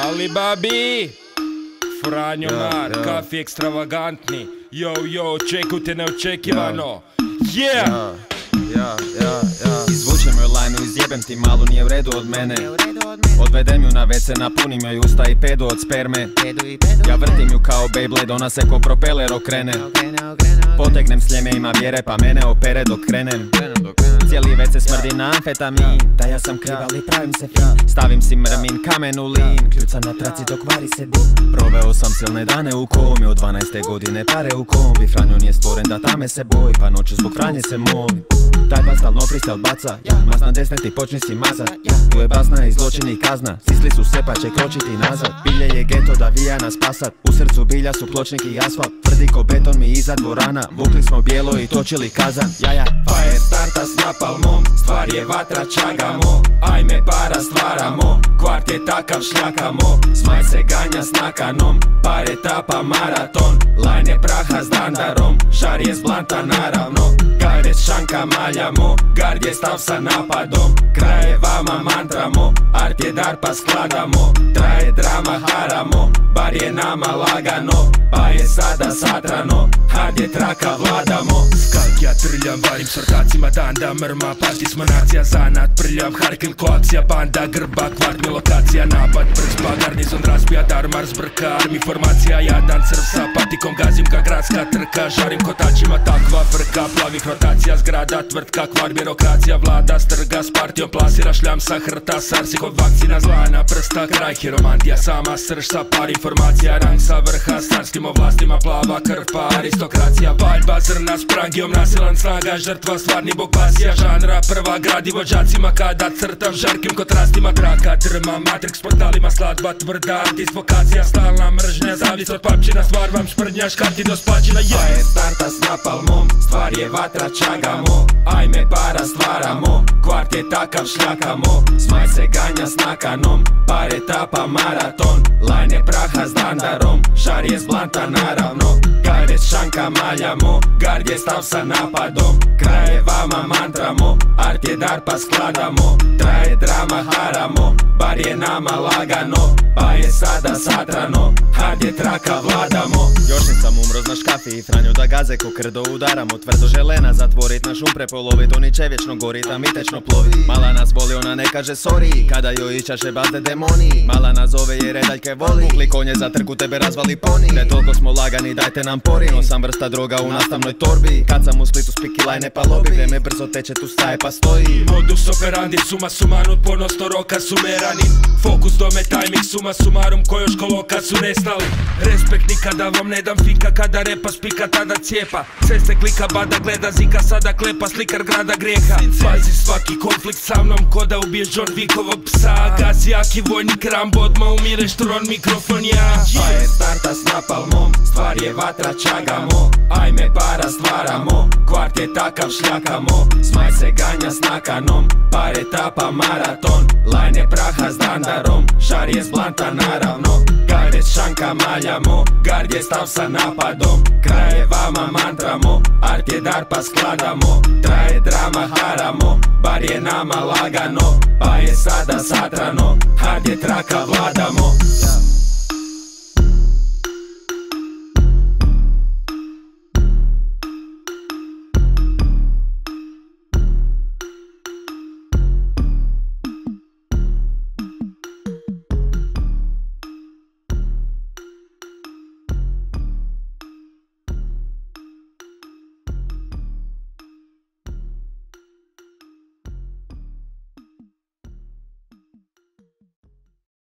Ali Babi, Franjo Mar, kafi ekstravagantni. Yo, očekujte neočekivano. Yeah! Izvučem joj lajnu, izjebem ti malu, nije u redu od mene. Odvedem ju na WC, napunim joj usta i pedu od sperme. Ja vrtim ju kao Beyblade, ona se ko propeler okrene. Potegnem sljeme, ima vjere pa mene opere dok krenem. Cijeli WC smrdi na amfetamin. Da ja sam kriv ali pravim se fin. Stavim si mrmin, kamen u lin. Kljuca na traci dok vari se dim. Proveo sam silne dane u komi, od 12. godine pare u kombi. Franjo nije stvoren da tame se boji, pa noću zbog Franje se molim. Taj bas stalno pristal baca, mas na desne ti počni si mazat. Tu je basna i zločin i kazna, sisli su se pa će kročiti nazad. Bilje je geto da vija nas spasat, u srcu bilja su pločnik i asfalt. Tvrdi ko beton mi iza dvorana, vukli smo bijelo i točili kazan. Fire starta s napalmom, stvar je vatra čagamo. Ajme para stvaramo, kvart je takav šljakamo. Smaj se ganja s nakanom, pare tapa maraton. Lajne praha s dandarom, šar je s blanta naravno. Gare s šanka maljamo, gard je stav sa napadom. Kraje vama mantramo, art je dar pa skladamo. Traje drama haramo, bar je nama lagano. Pa je sada satrano, hard je traka vladamo. Skak ja trljam, varim s ortacima danda mrma. Parti smo nacija, zanat prljam, harkil koakcija, banda grba, kvart mi lokacija. Napad brz pa garnizon razbija, darmar zbrka, armi formacija. Jadan crv sa patikom, gazim ka gradska trka. Žarim kotačima, takva frka, plavih rotacija. Zgrada, tvrtka, kvar, birokracija. Vlada strga, s partijom plasira, šljam sa hrta. Sarsi kod vakcina, zlana prsta, kraj hiromantija. Sama srž sa par informacija, rang sa vrha. Starskim ovlastima, plava krv pa aristokracija. Valjba zrna s prangijom, nasilan snaga, žrtva, stvarni bog pasija. Žanra prva, gradi vođacima, kada crtam žarkim kontrastima. Traka, drma, matrix, portalima, sladba, tvrda, disvokacija. Stalna mržnja, zavis od papčina, stvar vam šprdnja, škarti do spačina. Fire starta s napalmom, stvar je vatra čagamo. Ajme para stvaramo, kvart je takav šljakamo. Smaj se ganja s nakanom, pare tapa maraton. Lajne praha s dandarom, šar je s blanta naravno. Gare s šanka maljamo, gard je stav sa napadom. Kraje vama mantramo, art je dar pa skladamo. Traje drama haramo, bar je nama lagano. Pa je sada satrano, hard je traka vladamo. Još nisam umro, znaš kafi i Franjo da gaze ko krdo udaramo. Tvrdo želena zatvorit, na šum prepolovit. Oni će vječno gorit, a mi tečno plovit. Mala nas voli, ona ne kaže sorry, kada joj ićaše bazde demoni. Mala nas zove jer redaljke voli, vukli konje za trku, tebe razvali poni. Ne toliko smo lagani, dajte nam porin. Sam vrsta droga u nastavnoj torbi. Kad sam u Splitu spiki lajne pa lobi. Vreme brzo teče, tu staje pa stoji. Modus operandi, suma sumanut, ponosto roka sumerani. Fokus dome, timing, suma sumarum, ko još koloka su nestali. Respekt nikada vam ne dam fika, kada repa spika tada cijepa. Ceste klika, bada gleda zika, sada klepa, slikar grada grijeha. Pazi svaki konflikt sa mnom, ko da ubiješ John Wickovog psa. Gazi jaki vojnik Rambo, odmah umireš tron, mikrofon ja. Fire starta s napalmom, stvar je vatra čagamo. Ajme para stvaramo, kvart je takav šljakamo. Smaj se ganja s nakanom, pare tapa maraton. Lajne praha s dandarom, šar je s blanta naravno. Gare s šanka maljamo, gard je stav sa napadom. Kraje vama mantramo, art je dar pa skladamo. Traje drama haramo, bar je nama lagano. Pa je sada satrano, hard je traka vladamo.